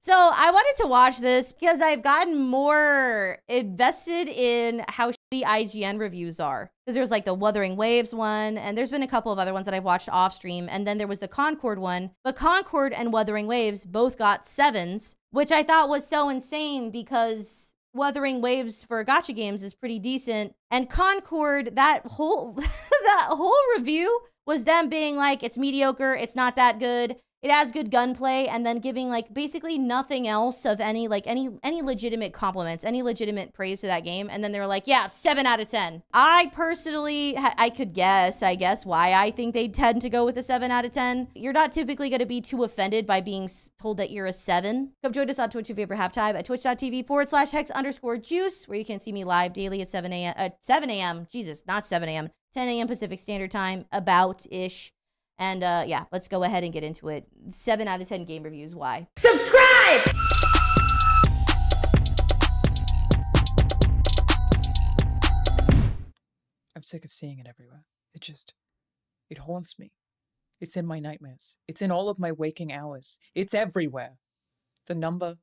So I wanted to watch this because I've gotten more invested in how shitty IGN reviews are. Because there's like the Wuthering Waves one, and there's been a couple of other ones that I've watched off stream, and then there was the Concord one. But Concord and Wuthering Waves both got 7s, which I thought was so insane because Wuthering Waves for gacha games is pretty decent. And Concord, that whole that whole review was them being like, it's mediocre, it's not that good. It has good gunplay, and then giving like basically nothing else of any like any legitimate compliments, any legitimate praise to that game. And then they were like, yeah, 7 out of 10. I personally, I could guess, I guess, why I think they tend to go with a 7 out of 10. You're not typically going to be too offended by being told that you're a 7. Come join us on Twitch if you ever have time at twitch.tv/hex_juice, where you can see me live daily at 7 a.m. Jesus, not 7 a.m. 10 a.m. Pacific Standard Time, about-ish. And yeah, let's go ahead and get into it. 7 out of 10 game reviews. Why? Subscribe! I'm sick of seeing it everywhere. It haunts me. It's in my nightmares. It's in all of my waking hours. It's everywhere. The number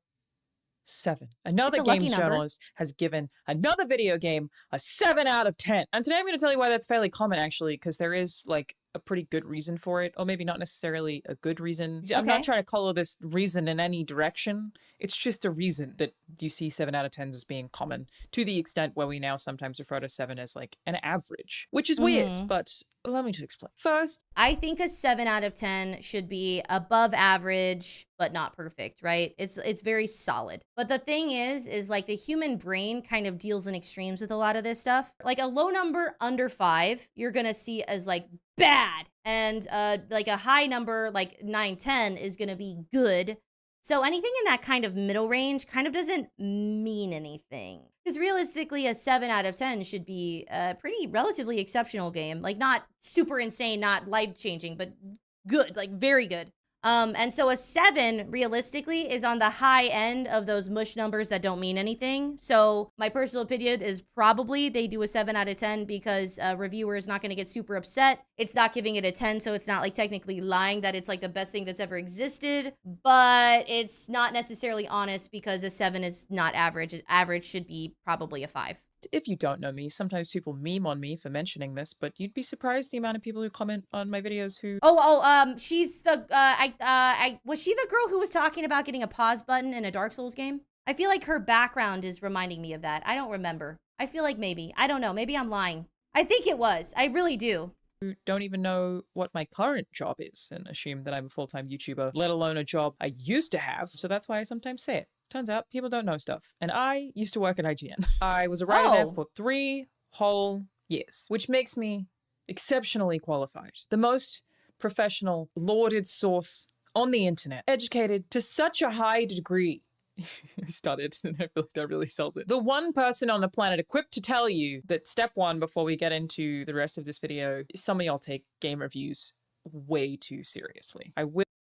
7. Another games journalist has given another video game a 7 out of 10. And today I'm going to tell you why that's fairly common, actually, because there is like a pretty good reason for it, or maybe not necessarily a good reason. I'm not trying to color this reason in any direction. It's just a reason that you see 7 out of 10s as being common, to the extent where we now sometimes refer to 7 as like an average, which is weird, but let me just explain. First, I think a 7 out of 10 should be above average, but not perfect, right? It's very solid. But the thing is like the human brain kind of deals in extremes with a lot of this stuff. Like a low number under 5, you're gonna see as like bad. And like a high number like 9, 10 is gonna be good. So anything in that kind of middle range kind of doesn't mean anything. Because realistically, a 7 out of 10 should be a pretty relatively exceptional game. Like not super insane, not life-changing, but good, like very good. And so a 7 realistically is on the high end of those mush numbers that don't mean anything. So my personal opinion is probably they do a 7 out of 10 because a reviewer is not going to get super upset. It's not giving it a 10, so it's not like technically lying that it's like the best thing that's ever existed, but it's not necessarily honest because a 7 is not average. Average should be probably a 5. If you don't know me, sometimes people meme on me for mentioning this, but you'd be surprised the amount of people who comment on my videos who... She's the, was she the girl who was talking about getting a pause button in a Dark Souls game? I feel like her background is reminding me of that. I don't remember. I feel like maybe. I don't know. Maybe I'm lying. I think it was. I really do. Who don't even know what my current job is and assume that I'm a full-time YouTuber, let alone a job I used to have, so that's why I sometimes say it. Turns out people don't know stuff. And I used to work at IGN. I was a writer there for 3 whole years, which makes me exceptionally qualified. The most professional, lauded source on the internet. Educated to such a high degree. I started, and I feel like that really sells it. The one person on the planet equipped to tell you that step 1 before we get into the rest of this video, some of y'all take game reviews way too seriously.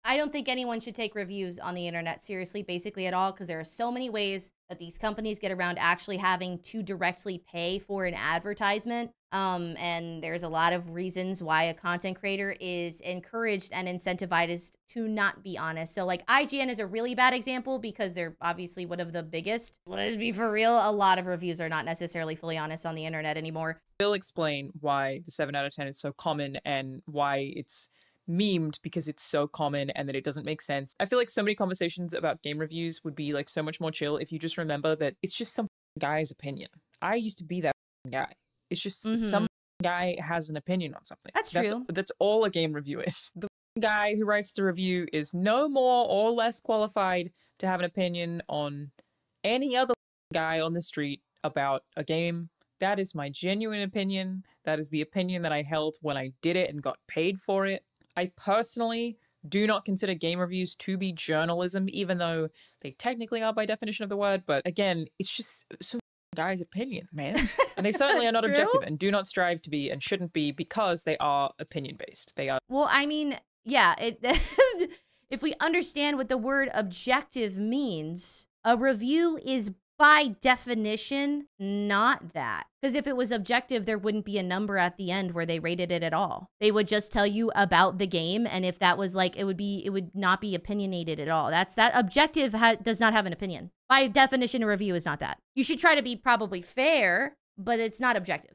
I don't think anyone should take reviews on the internet seriously, basically at all, because there are so many ways that these companies get around actually having to directly pay for an advertisement. And there's a lot of reasons why a content creator is encouraged and incentivized to not be honest. So like IGN is a really bad example because they're obviously one of the biggest. Let's be for real, a lot of reviews are not necessarily fully honest on the internet anymore. We'll explain why the 7 out of 10 is so common and why it's memed because it's so common and that it doesn't make sense. I feel like so many conversations about game reviews would be like so much more chill if you just remember that it's just some guy's opinion. I used to be that guy. It's just some guy has an opinion on something. That's true. That's all a game review is. The guy who writes the review is no more or less qualified to have an opinion on any other guy on the street about a game. That is my genuine opinion. That is the opinion that I held when I did it and got paid for it. I personally do not consider game reviews to be journalism, even though they technically are by definition of the word. But again, it's just some guy's opinion, man. And they certainly are not objective and do not strive to be and shouldn't be because they are opinion-based. They are. Well, I mean, yeah, if we understand what the word objective means, a review is by definition not that. Because if it was objective, there wouldn't be a number at the end where they rated it at all. They would just tell you about the game, and if that was like, it would not be opinionated at all. That objective does not have an opinion. By definition, a review is not that. You should try to be probably fair, but it's not objective.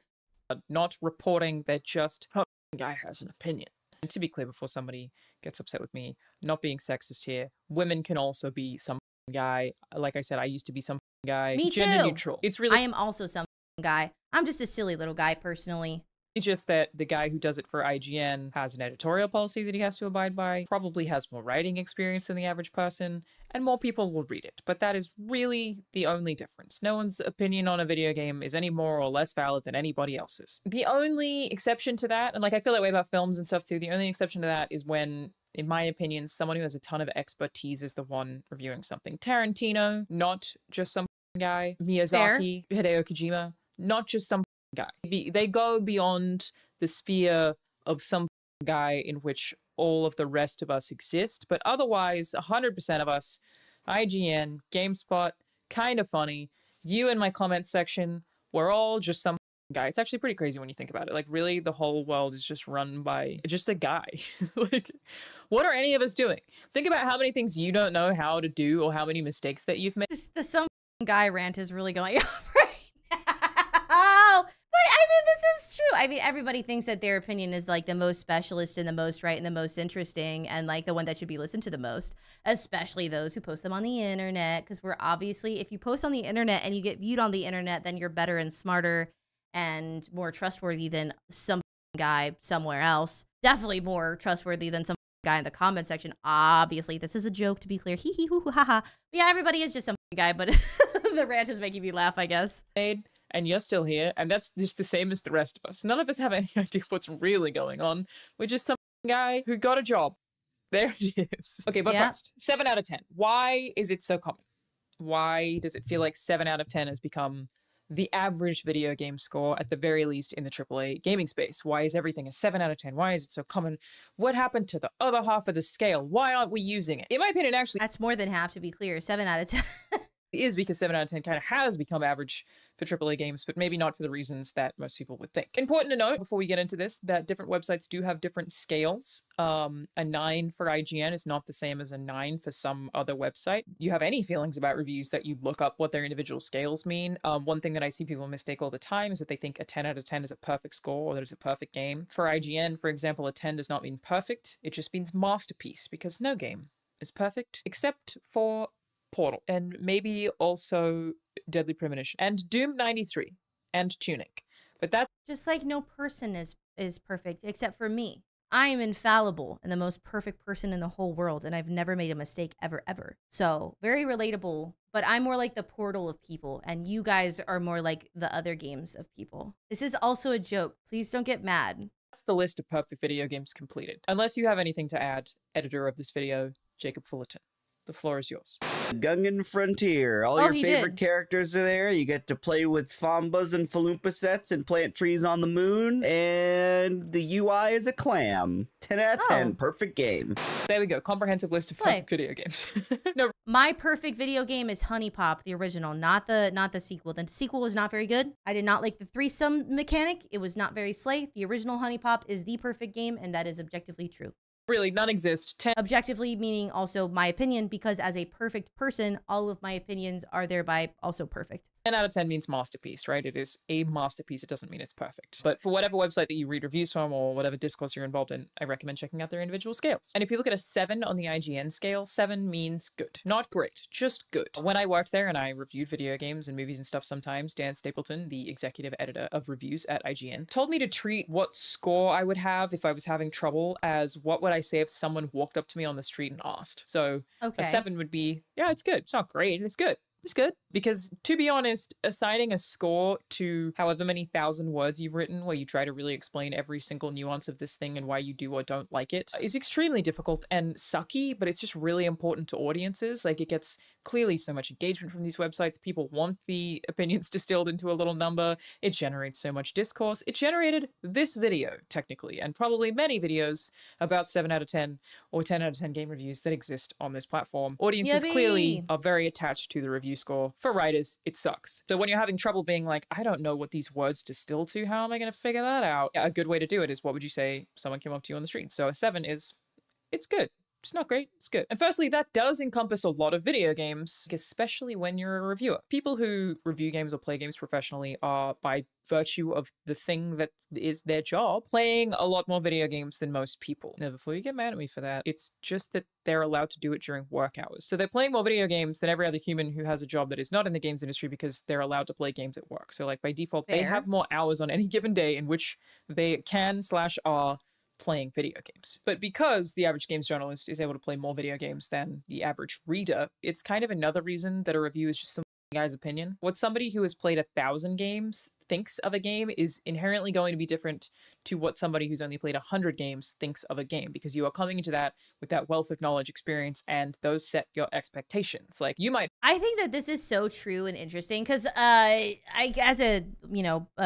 Not reporting that just, oh, guy has an opinion. And to be clear, before somebody gets upset with me, not being sexist here, women can also be some guy. Like I said, I used to be some guy. Me Gender too. neutral. It's really. I am also some guy. I'm just a silly little guy personally. It's just that the guy who does it for IGN has an editorial policy that he has to abide by, probably has more writing experience than the average person, and more people will read it. But that is really the only difference. No one's opinion on a video game is any more or less valid than anybody else's. The only exception to that, and like I feel that way about films and stuff too, the only exception to that is when, in my opinion, someone who has a ton of expertise is the one reviewing something. Tarantino, not just some guy. Miyazaki, Hideo Kojima, not just some guy. They go beyond the sphere of some guy in which all of the rest of us exist, but otherwise 100% of us, IGN, GameSpot, Kinda Funny, you in my comment section, we're all just some guy. It's actually pretty crazy when you think about it. Like, really, the whole world is just run by just a guy. Like, what are any of us doing? Think about how many things you don't know how to do or how many mistakes that you've made. The some guy rant is really going on right now. But I mean, this is true. I mean, everybody thinks that their opinion is like the most specialist and the most right and the most interesting and like the one that should be listened to the most, especially those who post them on the internet. Because we're obviously, if you post on the internet and you get viewed on the internet, then you're better and smarter and more trustworthy than some guy somewhere else. Definitely more trustworthy than some guy in the comment section. Obviously, this is a joke, to be clear. Hee hee hoo hoo ha ha. But yeah, everybody is just some guy, but the rant is making me laugh, I guess. And you're still here, and that's just the same as the rest of us. None of us have any idea what's really going on. We're just some guy who got a job. There it is. Okay, but first, 7 out of 10. Why is it so common? Why does it feel like 7 out of 10 has become the average video game score, at the very least in the AAA gaming space? Why is everything a 7 out of 10? Why is it so common? What happened to the other half of the scale? Why aren't we using it? In my opinion, actually, that's more than half, to be clear. 7 out of 10. is because 7 out of 10 kind of has become average for AAA games, but maybe not for the reasons that most people would think. Important to note before we get into this that different websites do have different scales. A 9 for IGN is not the same as a 9 for some other website. You have any feelings about reviews that you look up what their individual scales mean. One thing that I see people mistake all the time is that they think a 10 out of 10 is a perfect score or that it's a perfect game. For IGN, for example, a 10 does not mean perfect. It just means masterpiece, because no game is perfect except for Portal, and maybe also Deadly Premonition, and Doom 93, and Tunic. But that's just like no person is perfect except for me. I am infallible and the most perfect person in the whole world, and I've never made a mistake ever. So very relatable, but I'm more like the Portal of people, and you guys are more like the other games of people. This is also a joke. Please don't get mad. That's the list of perfect video games completed. Unless you have anything to add, editor of this video, Jacob Fullerton. The floor is yours. Gungan Frontier. All your favorite characters are there. You get to play with Fombas and Falumpa sets and plant trees on the moon. And the UI is a clam. 10 out of 10. Perfect game. There we go. Comprehensive list of perfect video games. No. My perfect video game is Honey Pop, the original, not the sequel. The sequel was not very good. I did not like the threesome mechanic. It was not very slay. The original Honey Pop is the perfect game, and that is objectively true. Really, none exist. 10. Objectively, meaning also my opinion, because as a perfect person, all of my opinions are thereby also perfect. 10 out of 10 means masterpiece, right? It is a masterpiece. It doesn't mean it's perfect. But for whatever website that you read reviews from or whatever discourse you're involved in, I recommend checking out their individual scales. And if you look at a 7 on the IGN scale, 7 means good. Not great, just good. When I worked there and I reviewed video games and movies and stuff sometimes, Dan Stapleton, the executive editor of reviews at IGN, told me to treat what score I would have if I was having trouble as what would I say if someone walked up to me on the street and asked. So a 7 would be, yeah, it's good. It's not great. It's good. It's good. Because to be honest, assigning a score to however many 1,000 words you've written where you try to really explain every single nuance of this thing and why you do or don't like it is extremely difficult and sucky, but it's just really important to audiences. Like, it gets clearly so much engagement from these websites. People want the opinions distilled into a little number. It generates so much discourse. It generated this video, technically, and probably many videos about 7 out of 10 or 10 out of 10 game reviews that exist on this platform. Audiences clearly are very attached to the reviews review score. For writers, it sucks. So when you're having trouble being like, I don't know what these words distill to, how am I going to figure that out? A good way to do it is, what would you say someone came up to you on the street? So a 7 is, it's good. It's not great, it's good. And firstly, that does encompass a lot of video games, especially when you're a reviewer. People who review games or play games professionally are, by virtue of the thing that is their job, playing a lot more video games than most people. Now, before you get mad at me for that, it's just that they're allowed to do it during work hours. So they're playing more video games than every other human who has a job that is not in the games industry, because they're allowed to play games at work. So like by default, they have more hours on any given day in which they can/are playing video games. But because the average games journalist is able to play more video games than the average reader, it's kind of another reason that a review is just some guy's opinion. What somebody who has played 1,000 games thinks of a game is inherently going to be different to what somebody who's only played 100 games thinks of a game, because you are coming into that with that wealth of knowledge, experience, and those set your expectations. Like, you might... I think that this is so true and interesting, because I, as a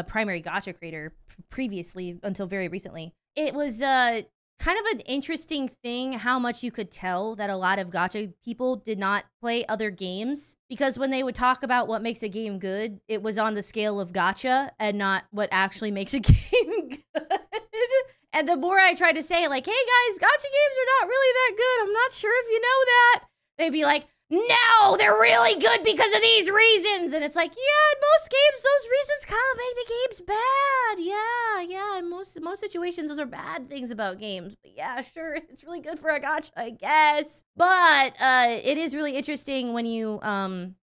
primary gacha creator previously until very recently, it was kind of an interesting thing how much you could tell that a lot of gacha people did not play other games, because when they would talk about what makes a game good, it was on the scale of gacha and not what actually makes a game good. And the more I tried to say, like, hey guys, gacha games are not really that good, I'm not sure if you know that, they'd be like, no, they're really good because of these reasons. And it's like, yeah, in most games, those reasons kind of make the games bad. Yeah, in most situations, those are bad things about games. But yeah, sure, it's really good for a gacha, I guess. But it is really interesting when you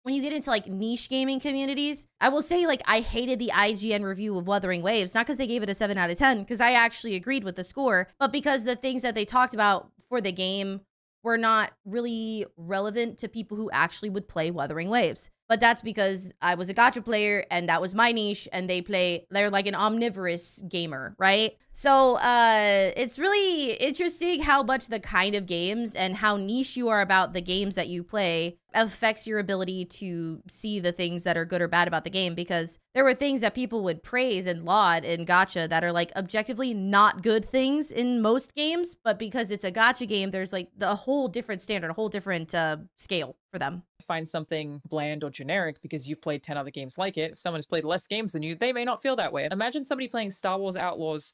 get into like niche gaming communities. I will say, like, I hated the IGN review of Wuthering Waves, not because they gave it a 7 out of 10, because I actually agreed with the score, but because the things that they talked about for the game were not really relevant to people who actually would play Wuthering Waves. But that's because I was a gacha player and that was my niche, and they're like an omnivorous gamer, right? So it's really interesting how much the kind of games and how niche you are about the games that you play affects your ability to see the things that are good or bad about the game, because there were things that people would praise and laud in gacha that are like objectively not good things in most games, but because it's a gacha game, there's like a whole different standard, a whole different scale for them. Find something bland or generic because you've played 10 other games like it. If someone has played less games than you, they may not feel that way. Imagine somebody playing Star Wars Outlaws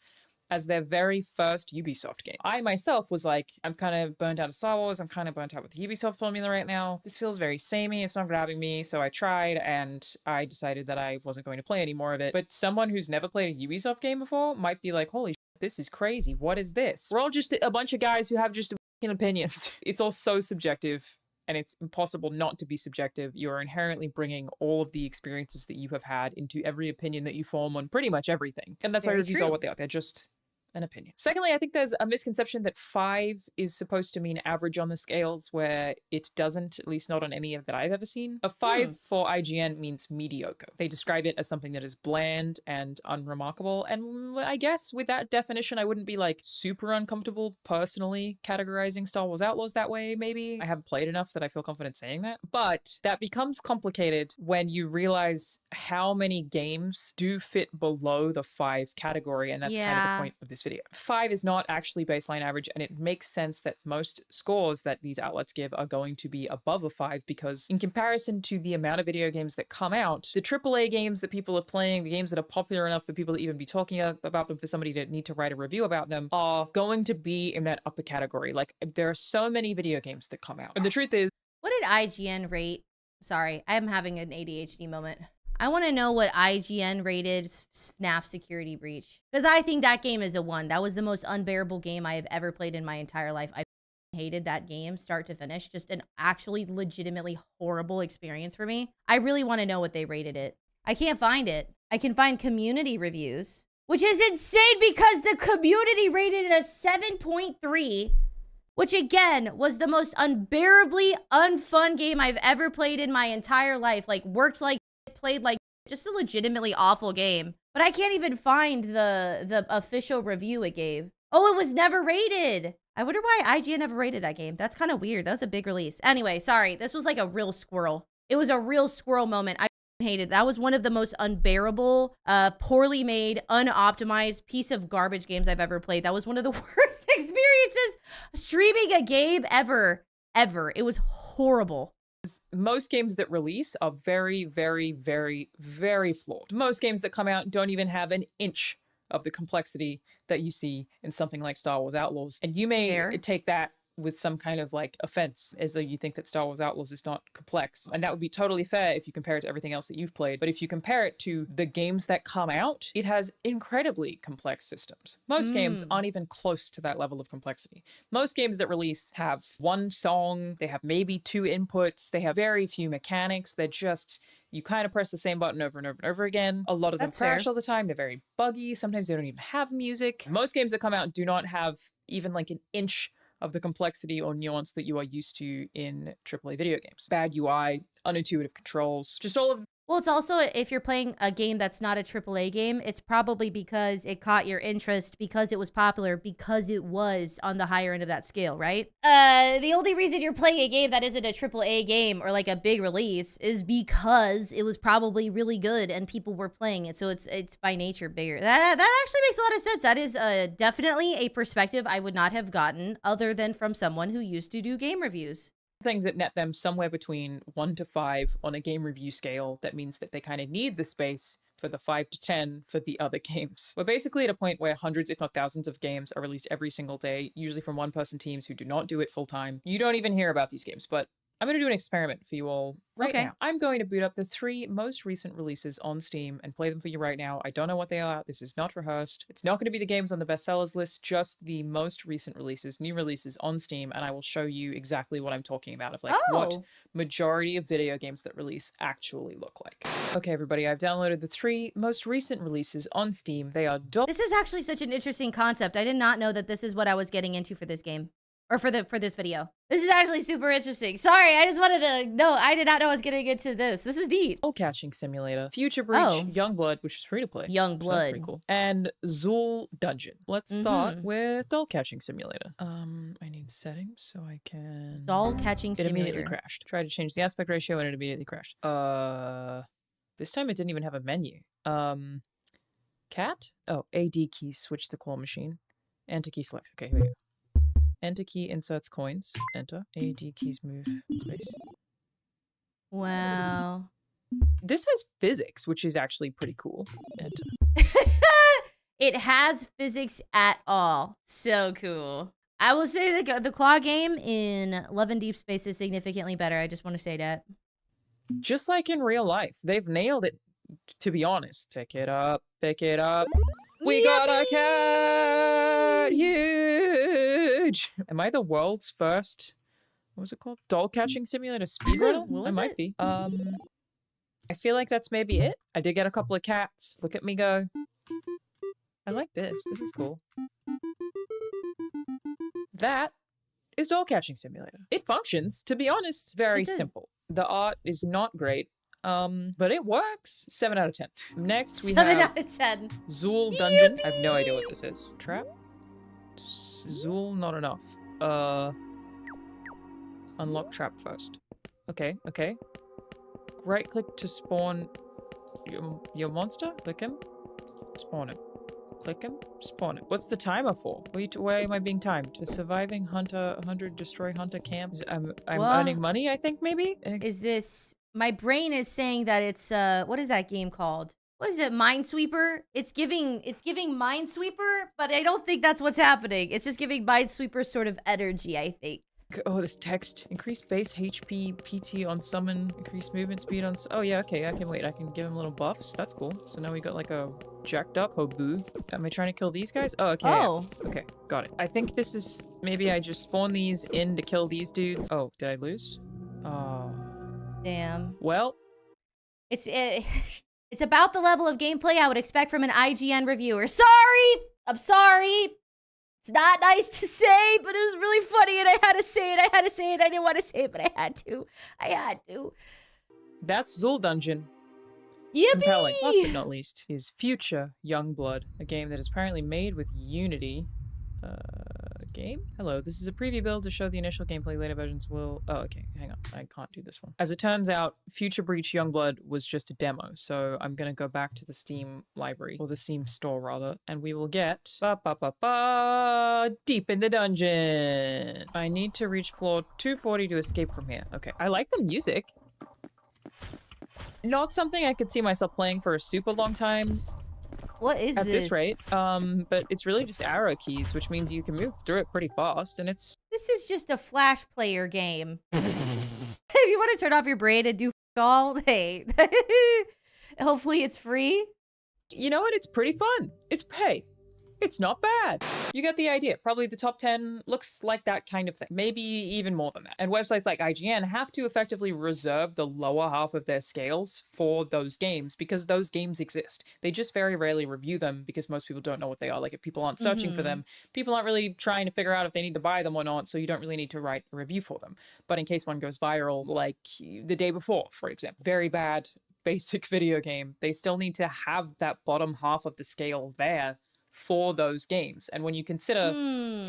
as their very first Ubisoft game. I myself was like, I'm kind of burnt out of Star Wars. I'm kind of burnt out with the Ubisoft formula right now. This feels very samey. It's not grabbing me. So I tried, and I decided that I wasn't going to play any more of it. But someone who's never played a Ubisoft game before might be like, holy shit, this is crazy. What is this? We're all just a bunch of guys who have just opinions. It's all so subjective. And it's impossible not to be subjective. You're inherently bringing all of the experiences that you have had into every opinion that you form on pretty much everything. And that's why reviews are what they are. They're just an opinion. Secondly, I think there's a misconception that 5 is supposed to mean average on the scales, where it doesn't, at least not on any that I've ever seen. A 5 for IGN means mediocre. They describe it as something that is bland and unremarkable. And I guess with that definition, I wouldn't be like super uncomfortable personally categorizing Star Wars Outlaws that way, maybe. I haven't played enough that I feel confident saying that. But that becomes complicated when you realize how many games do fit below the 5 category, and that's kind of the point of this video. 5 is not actually baseline average, and it makes sense that most scores that these outlets give are going to be above a 5, because in comparison to the amount of video games that come out, the AAA games that people are playing, the games that are popular enough for people to even be talking about them, for somebody to need to write a review about them, are going to be in that upper category. Like, there are so many video games that come out. And the truth is... What did IGN rate? Sorry, I'm having an ADHD moment. I want to know what IGN rated FNAF Security Breach, because I think that game is a 1. That was the most unbearable game I have ever played in my entire life. I hated that game start to finish. Just an actually legitimately horrible experience for me. I really want to know what they rated it. I can't find it. I can find community reviews, which is insane because the community rated it a 7.3, which again was the most unbearably unfun game I've ever played in my entire life. Like, worked like, played like, just a legitimately awful game. But I can't even find the official review it gave. Oh, it was never rated. I wonder why IGN never rated that game. That's kind of weird. That was a big release. Anyway, sorry. This was like a real squirrel. It was a real squirrel moment. I hated. That was one of the most unbearable, poorly made, unoptimized piece of garbage games I've ever played. That was one of the worst experiences streaming a game ever. It was horrible. Most games that release are very, very, very, very flawed. Most games that come out don't even have an inch of the complexity that you see in something like Star Wars Outlaws. And you may take that with some kind of like offense, as though you think that Star Wars Outlaws is not complex. And that would be totally fair if you compare it to everything else that you've played. But if you compare it to the games that come out, it has incredibly complex systems. Most games aren't even close to that level of complexity. Most games that release have one song, they have maybe 2 inputs, they have very few mechanics. They're just, you kind of press the same button over and over and over again. A lot of them crash all the time. They're very buggy. Sometimes they don't even have music. Most games that come out do not have even like an inch of the complexity or nuance that you are used to in AAA video games. Bad UI, unintuitive controls, just all of... Well, it's also, if you're playing a game that's not a AAA game, it's probably because it caught your interest, because it was popular, because it was on the higher end of that scale, right? The only reason you're playing a game that isn't a AAA game or like a big release is because it was probably really good and people were playing it. So it's by nature bigger. That actually makes a lot of sense. That is definitely a perspective I would not have gotten other than from someone who used to do game reviews. Things that net them somewhere between 1 to 5 on a game review scale. That means that they kind of need the space for the 5 to 10 for the other games. We're basically at a point where hundreds, if not thousands of games are released every single day, usually from one-person teams who do not do it full-time. You don't even hear about these games, but I'm going to do an experiment for you all right now. I'm going to boot up the 3 most recent releases on Steam and play them for you right now. I don't know what they are. This is not rehearsed. It's not going to be the games on the bestsellers list, just the most recent releases, new releases on Steam, and I will show you exactly what I'm talking about of like what majority of video games that release actually look like. Okay, everybody, I've downloaded the 3 most recent releases on Steam. They are... This is actually such an interesting concept. I did not know that this is what I was getting into for this game. Or for this video. This is actually super interesting. Sorry, I just wanted to know. I did not know I was getting into this. This is deep. Soul Catching Simulator, Future Breach, Youngblood, which is free to play. Youngblood. Pretty cool. And Zool Dungeon. Let's start with Doll Catching Simulator. I need settings so I can... Doll Catching Simulator. It immediately crashed. Tried to change the aspect ratio and it immediately crashed. This time it didn't even have a menu. Cat? Oh, AD key, switch the claw machine. Enter key select. Okay, here we go. Enter key inserts coins. Enter. AD keys move space. Wow. This has physics, which is actually pretty cool. Enter. It has physics at all. So cool. I will say the claw game in Love and Deep Space is significantly better. I just want to say that. Just like in real life. They've nailed it, to be honest. Pick it up. Pick it up. We got a cat! Huge! Am I the world's first, what was it called? Doll Catching Simulator speedrunner? I might be. I feel like that's maybe it. I did get a couple of cats. Look at me go. I like this. This is cool. That is Doll Catching Simulator. It functions, to be honest, very simple. The art is not great. But it works. 7 out of 10. Next, we have 7 out of 10. Zool Dungeon. I have no idea what this is. Trap? Zool, not enough. Unlock trap first. Okay, okay. Right click to spawn your monster. Click him. Spawn him. Click him. Spawn him. What's the timer for? Where am I being timed? The surviving hunter, 100 destroy hunter camp. I'm earning money, I think, maybe? Is this... My brain is saying that it's what is that game called? What is it? Minesweeper? It's giving Minesweeper, but I don't think that's what's happening. It's just giving Minesweeper sort of energy, I think. Oh, this text. Increase base HP, PT on summon, increase movement speed on... Oh yeah, okay, I can wait. I can give him little buffs. That's cool. So now we got like a jacked up Hobu. Am I trying to kill these guys? Oh, okay. Oh. Okay, got it. I think this is... Maybe I just spawn these in to kill these dudes. Oh, did I lose? Oh... Damn. Well, it's about the level of gameplay I would expect from an IGN reviewer. Sorry, I'm sorry. It's not nice to say, but it was really funny, and I had to say it. I didn't want to say it, but I had to. That's Zool Dungeon. Yippee! Compelling. Last but not least is Future Youngblood, a game that is apparently made with Unity. Game. Hello, this is a preview build to show the initial gameplay. Later versions will... Oh, okay, hang on. I can't do this one. As it turns out, Future Breach Youngblood was just a demo, so I'm gonna go back to the Steam library, or the Steam store rather, and we will get... Deep in the dungeon! I need to reach floor 240 to escape from here. Okay, I like the music. Not something I could see myself playing for a super long time. What is at this? this rate, but it's really just arrow keys, which means you can move through it pretty fast, and it's... This is just a Flash player game. If you want to turn off your brain and do all, hey. Hopefully it's free. You know what? It's pretty fun. It's not bad. You get the idea. Probably the top 10 looks like that kind of thing. Maybe even more than that. And websites like IGN have to effectively reserve the lower half of their scales for those games because those games exist. They just very rarely review them because most people don't know what they are. Like if people aren't searching for them, people aren't really trying to figure out if they need to buy them or not, so you don't really need to write a review for them. But in case one goes viral, like The Day Before, for example, very bad basic video game, they still need to have that bottom half of the scale there for those games. And when you consider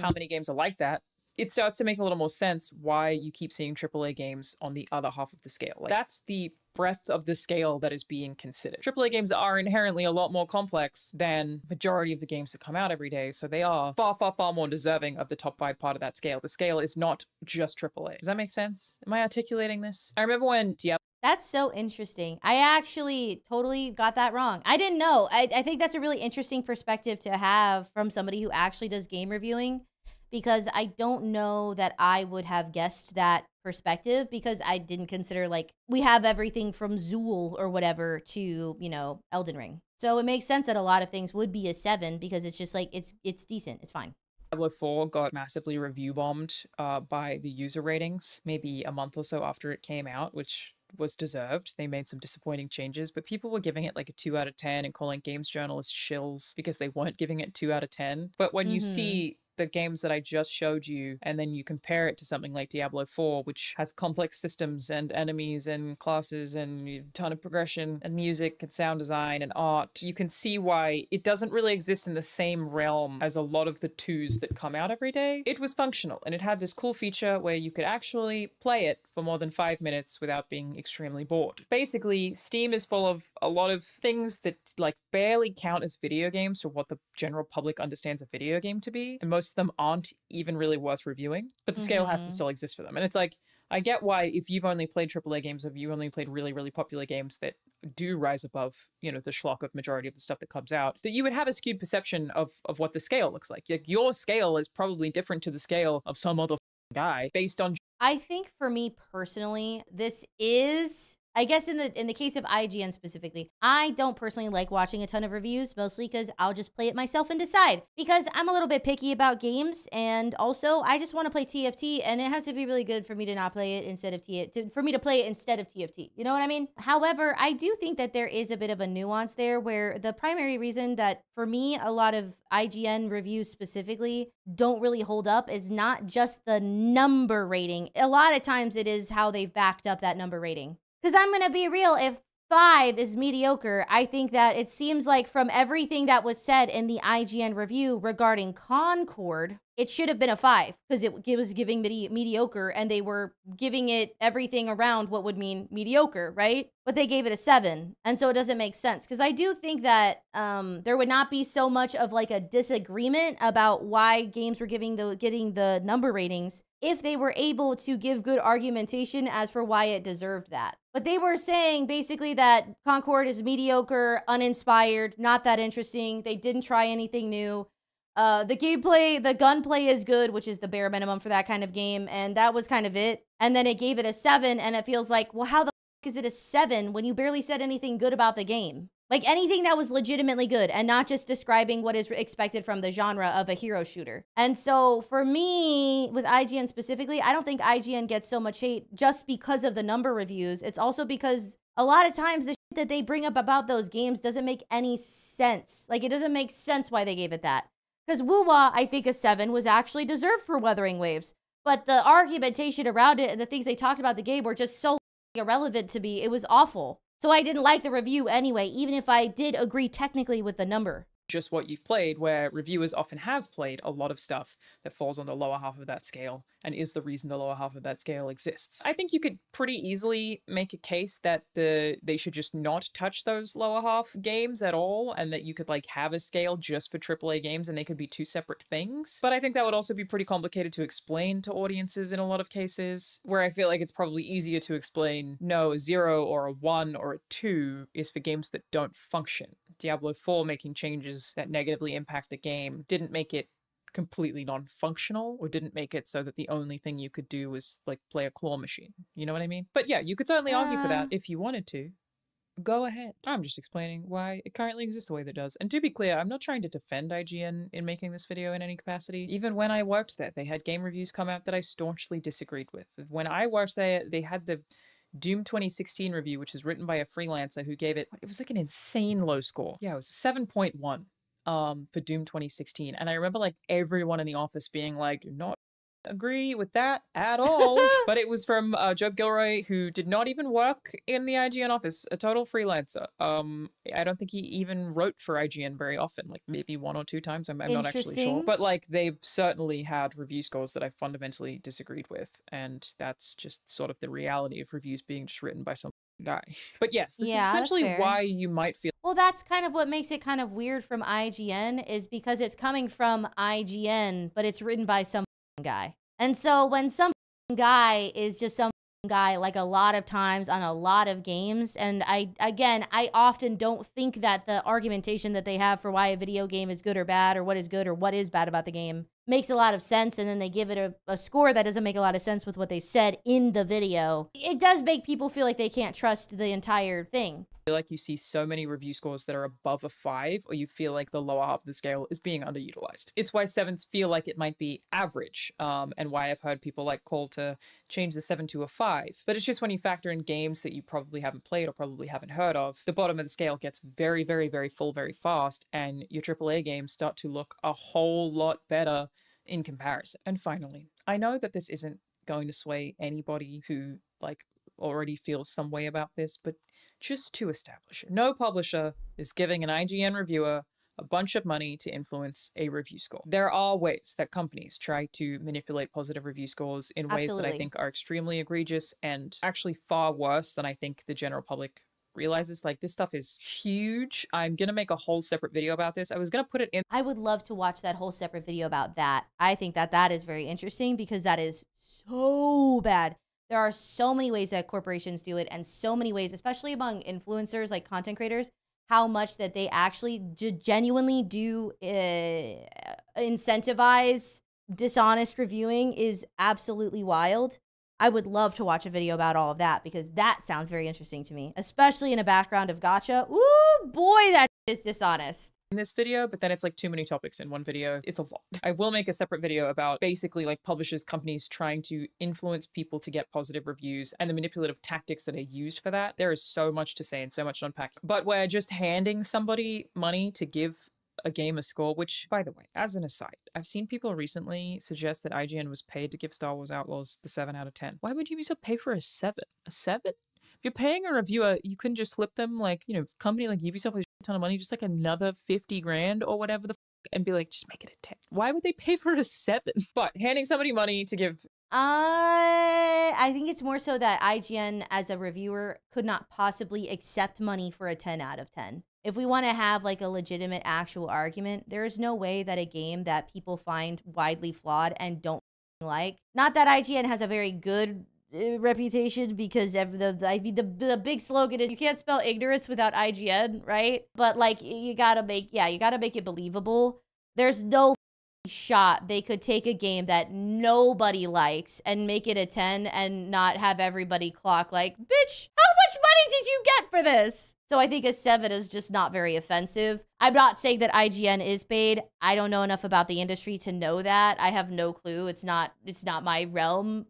how many games are like that, it starts to make a little more sense why you keep seeing AAA games on the other half of the scale. Like, that's the breadth of the scale that is being considered. AAA games are inherently a lot more complex than majority of the games that come out every day, so they are far, far, far more deserving of the top 5 part of that scale. The scale is not just AAA. Does that make sense? Am I articulating this? I remember when Diablo... That's so interesting. I actually totally got that wrong. I didn't know. I think that's a really interesting perspective to have from somebody who actually does game reviewing, because I don't know that I would have guessed that perspective because I didn't consider, like, we have everything from Zool or whatever to, you know, Elden Ring. So it makes sense that a lot of things would be a 7 because it's just like, it's decent. It's fine. Diablo 4 got massively review bombed by the user ratings maybe a month or so after it came out, which was deserved. They made some disappointing changes, but people were giving it like a 2 out of 10 and calling games journalists shills because they weren't giving it 2 out of 10. But when you see the games that I just showed you, and then you compare it to something like Diablo 4, which has complex systems and enemies and classes and a ton of progression and music and sound design and art, you can see why it doesn't really exist in the same realm as a lot of the 2s that come out every day. It was functional, and it had this cool feature where you could actually play it for more than 5 minutes without being extremely bored. Basically, Steam is full of a lot of things that like barely count as video games or what the general public understands a video game to be, and most of them aren't even really worth reviewing, but the scale has to still exist for them. And it's like, I get why if you've only played AAA games, if you only played really, really popular games that do rise above, you know, the schlock of majority of the stuff that comes out, that you would have a skewed perception of what the scale looks like. Like your scale is probably different to the scale of some other guy based on... I think for me personally, this is... I guess in the case of IGN specifically, I don't personally like watching a ton of reviews, mostly because I'll just play it myself and decide. Because I'm a little bit picky about games, and also I just want to play TFT, and it has to be really good for me to not play it instead of for me to play it instead of TFT. You know what I mean? However, I do think that there is a bit of a nuance there, where the primary reason that for me a lot of IGN reviews specifically don't really hold up is not just the number rating. A lot of times it is how they've backed up that number rating. Because I'm going to be real, if 5 is mediocre, I think that it seems like from everything that was said in the IGN review regarding Concord, it should have been a 5 because it was giving mediocre, and they were giving it everything around what would mean mediocre, right? But they gave it a 7, and so it doesn't make sense. Because I do think that there would not be so much of like a disagreement about why games were getting the number ratings if they were able to give good argumentation as for why it deserved that. But they were saying basically that Concord is mediocre, uninspired, not that interesting. They didn't try anything new. The gameplay, the gunplay is good, which is the bare minimum for that kind of game. And that was kind of it. And then it gave it a 7, and it feels like, well, how the f is it a 7 when you barely said anything good about the game? Like anything that was legitimately good and not just describing what is expected from the genre of a hero shooter. And so for me, with IGN specifically, I don't think IGN gets so much hate just because of the number reviews. It's also because a lot of times the shit that they bring up about those games doesn't make any sense. Like it doesn't make sense why they gave it that. Because Woo-Wah, I think a 7 was actually deserved for Wuthering Waves. But the argumentation around it and the things they talked about the game were just so irrelevant to me. It was awful. So I didn't like the review anyway, even if I did agree technically with the number. just what you've played, where reviewers often have played a lot of stuff that falls on the lower half of that scale and is the reason the lower half of that scale exists. I think you could pretty easily make a case that they should just not touch those lower half games at all, and that you could like have a scale just for AAA games and they could be two separate things. But I think that would also be pretty complicated to explain to audiences in a lot of cases, where I feel like it's probably easier to explain, no, a 0 or a 1 or a 2 is for games that don't function. Diablo 4 making changes that negatively impact the game didn't make it completely non-functional, or didn't make it so that the only thing you could do was like play a claw machine. You know what I mean? But yeah, you could certainly argue for that if you wanted to. Go ahead. I'm just explaining why it currently exists the way that it does. And to be clear, I'm not trying to defend IGN in making this video in any capacity. Even when I worked there, they had game reviews come out that I staunchly disagreed with. When I worked there, they had the Doom 2016 review, which was written by a freelancer who gave it was like an insane low score. Yeah, it was a 7.1 for Doom 2016. And I remember like everyone in the office being like, not agree with that at all. But it was from Joe Gilroy, who did not even work in the IGN office, a total freelancer. I don't think he even wrote for IGN very often, like maybe 1 or 2 times. I'm not actually sure. But like they've certainly had review scores that I fundamentally disagreed with. And that's just sort of the reality of reviews being just written by some guy. But yes, this is essentially why you might feel. Well, that's kind of what makes it kind of weird from IGN, is because it's coming from IGN, but it's written by some guy. And so when some guy is just some guy, like a lot of times on a lot of games, and I often don't think that the argumentation that they have for why a video game is good or bad, or what is good or what is bad about the game, makes a lot of sense, and then they give it a score that doesn't make a lot of sense with what they said in the video. It does make people feel like they can't trust the entire thing. I feel like you see so many review scores that are above a 5, or you feel like the lower half of the scale is being underutilized. It's why 7s feel like it might be average, and why I've heard people like call to change the 7 to a 5. But it's just when you factor in games that you probably haven't played or probably haven't heard of, the bottom of the scale gets very, very, very full very fast, and your AAA games start to look a whole lot better in comparison. And finally, I know that this isn't going to sway anybody who like already feels some way about this, but just to establish it, no publisher is giving an IGN reviewer a bunch of money to influence a review score. There are ways that companies try to manipulate positive review scores in ways that I think are extremely egregious and actually far worse than I think the general public realizes. Like, this stuff is huge. I'm gonna make a whole separate video about this. I was gonna put it in. I would love to watch that whole separate video about that. I think that is very interesting, because that is so bad. There are so many ways that corporations do it, and so many ways, especially among influencers, like content creators, how much that they actually genuinely do incentivize dishonest reviewing is absolutely wild. I would love to watch a video about all of that, because that sounds very interesting to me, especially in a background of gacha. Ooh, boy, that is dishonest. In this video, but then it's like too many topics in one video. It's a lot. I will make a separate video about basically like publishers, companies trying to influence people to get positive reviews and the manipulative tactics that are used for that. There is so much to say and so much to unpack. But where just handing somebody money to give a game a score, which, by the way, as an aside, I've seen people recently suggest that IGN was paid to give Star Wars Outlaws the 7 out of 10. Why would Ubisoft pay for a 7? A 7? If you're paying a reviewer, you couldn't just slip them, like, you know, company like Ubisoft with a ton of money, just like another 50 grand or whatever the f, and be like, just make it a 10. Why would they pay for a 7? But handing somebody money to give. I think it's more so that IGN as a reviewer could not possibly accept money for a 10 out of 10. If we want to have like a legitimate actual argument, there is no way that a game that people find widely flawed and don't like, not that IGN has a very good reputation, because the big slogan is you can't spell ignorance without IGN, right? But like you gotta make it believable. There's no shot they could take a game that nobody likes and make it a 10 and not have everybody clock like, bitch, how much money did you get for this? So I think a 7 is just not very offensive. I'm not saying that IGN is paid. I don't know enough about the industry to know that. I have no clue. It's not my realm.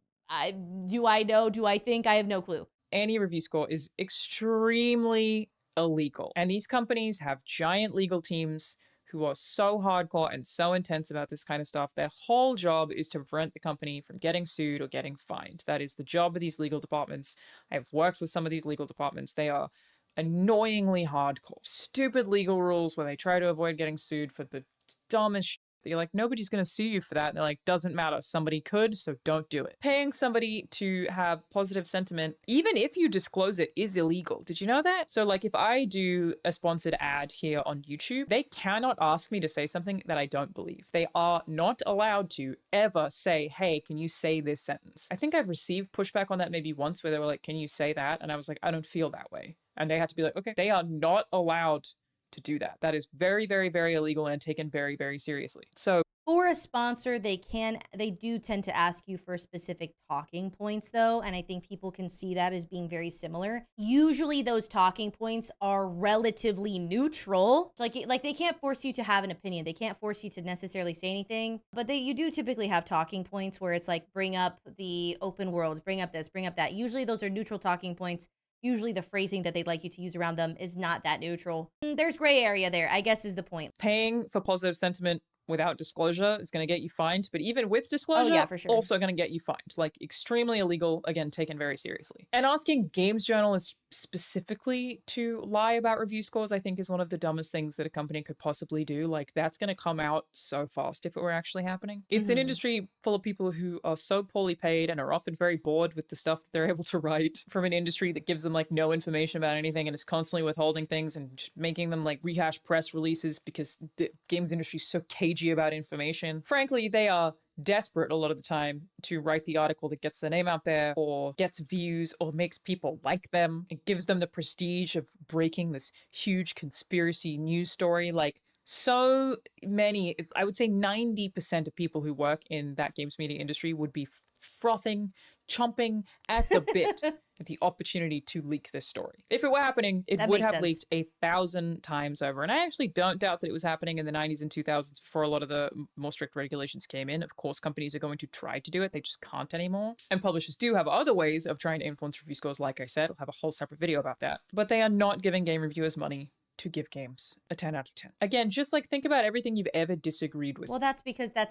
Do I know? Do I think? I have no clue. Any review score is extremely illegal. And these companies have giant legal teams who are so hardcore and so intense about this kind of stuff. Their whole job is to prevent the company from getting sued or getting fined. That is the job of these legal departments. I have worked with some of these legal departments. They are annoyingly hardcore. Stupid legal rules where they try to avoid getting sued for the dumbest shit. You're like, nobody's going to sue you for that. And they're like, doesn't matter. Somebody could, so don't do it. Paying somebody to have positive sentiment, even if you disclose it, is illegal. Did you know that? So like if I do a sponsored ad here on YouTube, they cannot ask me to say something that I don't believe. They are not allowed to ever say, hey, can you say this sentence? I think I've received pushback on that maybe once where they were like, can you say that? And I was like, I don't feel that way. And they had to be like, okay, they are not allowed to do that. That is very, very, very illegal and taken very, very seriously. So for a sponsor, they do tend to ask you for specific talking points though. And I think people can see that as being very similar. Usually those talking points are relatively neutral. Like they can't force you to have an opinion. They can't force you to necessarily say anything, but you do typically have talking points where it's like, bring up the open world, bring up this, bring up that. Usually those are neutral talking points. Usually the phrasing that they'd like you to use around them is not that neutral. There's gray area there, I guess is the point. Paying for positive sentiment without disclosure is going to get you fined, but even with disclosure, yeah, for sure, also going to get you fined. Like extremely illegal, again, taken very seriously. And asking games journalists specifically to lie about review scores, I think is one of the dumbest things that a company could possibly do. Like that's going to come out so fast if it were actually happening. It's an industry full of people who are so poorly paid and are often very bored with the stuff that they're able to write from an industry that gives them like no information about anything and is constantly withholding things and just making them like rehash press releases because the games industry is so cagey about information. Frankly, they are desperate a lot of the time to write the article that gets their name out there or gets views or makes people like them. It gives them the prestige of breaking this huge conspiracy news story. Like so many, I would say 90% of people who work in that games media industry would be frothing, chomping at the bit at the opportunity to leak this story. If it were happening, it would have leaked 1,000 times over. And I actually don't doubt that it was happening in the 90s and 2000s before a lot of the more strict regulations came in. Of course, companies are going to try to do it. They just can't anymore. And publishers do have other ways of trying to influence review scores. Like I said, I'll have a whole separate video about that. But they are not giving game reviewers money to give games a 10 out of 10. Again, just like think about everything you've ever disagreed with. Well, that's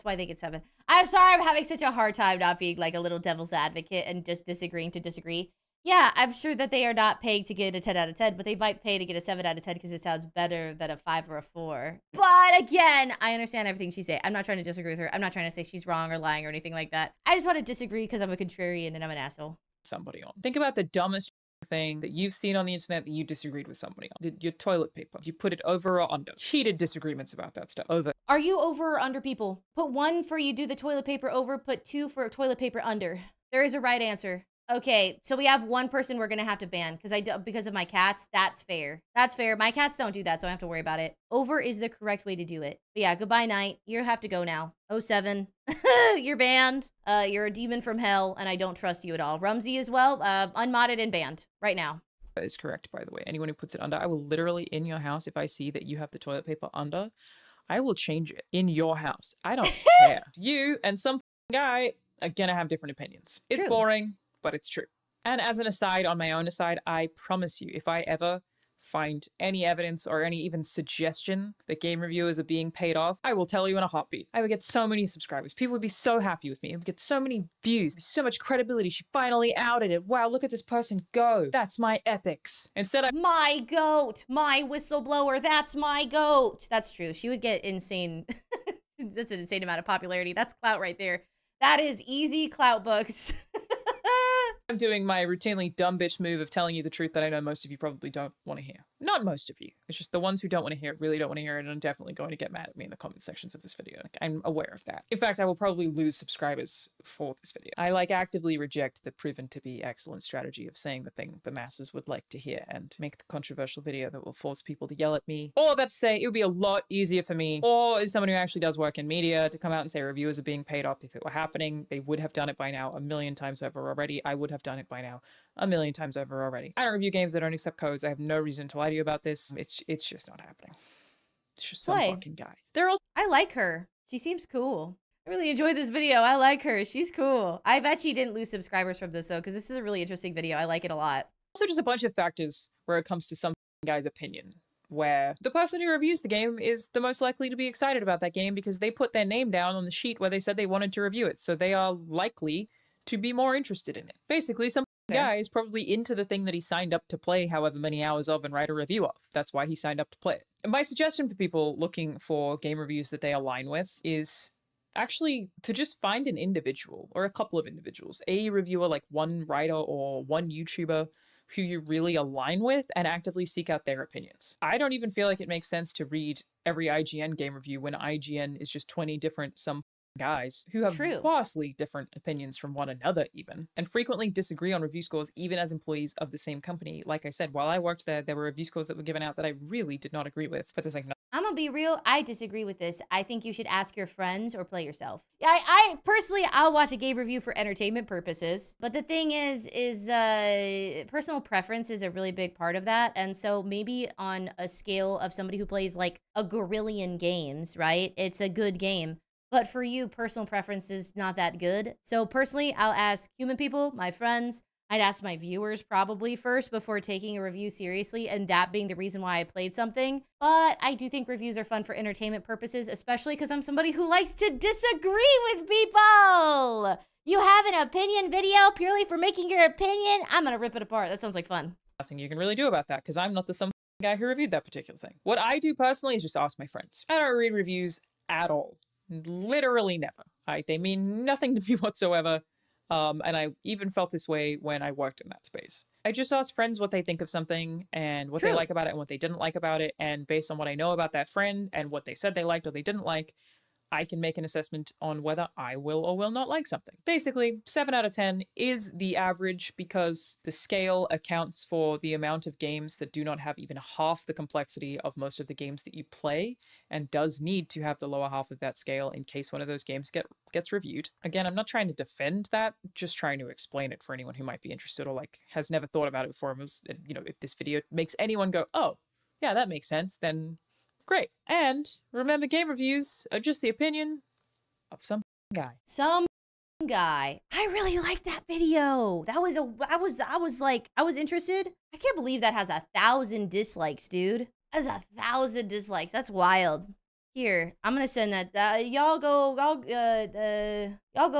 why they get 7. I'm sorry I'm having such a hard time not being like a little devil's advocate and just disagreeing to disagree. Yeah, I'm sure that they are not paying to get a 10 out of 10, but they might pay to get a 7 out of 10 because it sounds better than a 5 or a 4. But again, I understand everything she said. I'm not trying to disagree with her. I'm not trying to say she's wrong or lying or anything like that. I just want to disagree because I'm a contrarian and I'm an asshole. Somebody on. Think about the dumbest thing that you've seen on the internet that you disagreed with somebody on. Your toilet paper. You put it over or under. Heated disagreements about that stuff. Over. Are you over or under people? Put 1 for you do the toilet paper over, put 2 for toilet paper under. There is a right answer. Okay, so we have one person we're gonna have to ban because of my cats. That's fair. That's fair. My cats don't do that, so I don't have to worry about it. Over is the correct way to do it. But yeah, goodbye night. You have to go now. 07. You're banned. You're a demon from hell, and I don't trust you at all. Rumsey as well. Unmodded and banned right now. That is correct, by the way. Anyone who puts it under, I will literally in your house, if I see that you have the toilet paper under, I will change it in your house. I don't care. You and some guy are gonna have different opinions. It's True. boring, but it's true. And as an aside, on my own aside, I promise you, if I ever find any evidence or any even suggestion that game reviewers are being paid off, I will tell you in a heartbeat. I would get so many subscribers. People would be so happy with me. I would get so many views, so much credibility. She finally outed it. Wow, look at this person go. That's my epics. Instead, my goat, my whistleblower. That's my goat. That's true. She would get insane. That's an insane amount of popularity. That's clout right there. That is easy clout books. I'm doing my routinely dumb bitch move of telling you the truth that I know most of you probably don't want to hear. Not most of you. It's just the ones who don't want to hear it really don't want to hear it and are definitely going to get mad at me in the comment sections of this video. Like, I'm aware of that. In fact, I will probably lose subscribers for this video. I actively reject the proven to be excellent strategy of saying the thing the masses would like to hear and make the controversial video that will force people to yell at me. All that to say, it would be a lot easier for me, or as someone who actually does work in media, to come out and say reviewers are being paid off. If it were happening, they would have done it by now 1,000,000 times over already. I would have done it by now 1,000,000 times over already. I don't review games that don't accept codes. I have no reason to lie to you about this. It's just not happening. It's just some fucking guy. I like her. She seems cool. I really enjoyed this video. I like her. She's cool. I bet she didn't lose subscribers from this though, because this is a really interesting video. I like it a lot. Also just a bunch of factors where it comes to some guy's opinion, where the person who reviews the game is the most likely to be excited about that game because they put their name down on the sheet where they said they wanted to review it. So they are likely to be more interested in it. Basically, some guy is probably into the thing that he signed up to play however many hours of and write a review of. That's why he signed up to play it. My suggestion for people looking for game reviews that they align with is actually to just find an individual or a couple of individuals, a reviewer, like one writer or one YouTuber who you really align with, and actively seek out their opinions. I don't even feel like it makes sense to read every IGN game review when IGN is just 20 different guys who have vastly different opinions from one another even, and frequently disagree on review scores even as employees of the same company. Like I said, while I worked there were review scores that were given out that I really did not agree with, but there's like no. I'm gonna be real, I disagree with this. I think you should ask your friends or play yourself. I personally, I'll watch a game review for entertainment purposes, but the thing is personal preference is a really big part of that, and so maybe on a scale of somebody who plays like a gorillion games, right? It's a good game. But for you, personal preference is not that good. So personally, I'll ask human people, my friends. I'd ask my viewers probably first before taking a review seriously, and that being the reason why I played something. But I do think reviews are fun for entertainment purposes, especially because I'm somebody who likes to disagree with people. You have an opinion video purely for making your opinion? I'm gonna rip it apart. That sounds like fun. Nothing you can really do about that because I'm not the guy who reviewed that particular thing. What I do personally is just ask my friends. I don't read reviews at all. Literally never. They mean nothing to me whatsoever. And I even felt this way when I worked in that space. I just asked friends what they think of something and what they like about it and what they didn't like about it. And based on what I know about that friend and what they said they liked or they didn't like, I can make an assessment on whether I will or will not like something. Basically, 7 out of 10 is the average because the scale accounts for the amount of games that do not have even half the complexity of most of the games that you play, and does need to have the lower half of that scale in case one of those games gets reviewed. Again, I'm not trying to defend that, just trying to explain it for anyone who might be interested or like has never thought about it before and was, you know, if this video makes anyone go, oh, yeah, that makes sense, then great. And remember, game reviews are just the opinion of some guy. Some guy. I really liked that video. That was I was interested. I can't believe that has 1,000 dislikes, dude. That's 1,000 dislikes. That's wild. Here, I'm gonna send that. Y'all go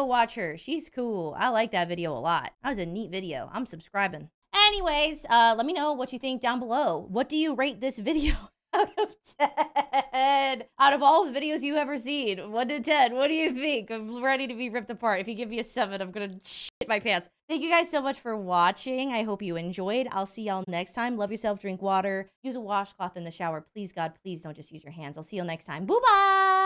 watch her. She's cool. I like that video a lot. That was a neat video. I'm subscribing. Anyways, let me know what you think down below. What do you rate this video? Out of 10. Out of all the videos you ever seen, 1 to 10, what do you think? I'm ready to be ripped apart. If you give me a 7, I'm gonna shit my pants. Thank you guys so much for watching. I hope you enjoyed. I'll see y'all next time. Love yourself, drink water, use a washcloth in the shower. Please, God, please don't just use your hands. I'll see you next time. Bye-bye!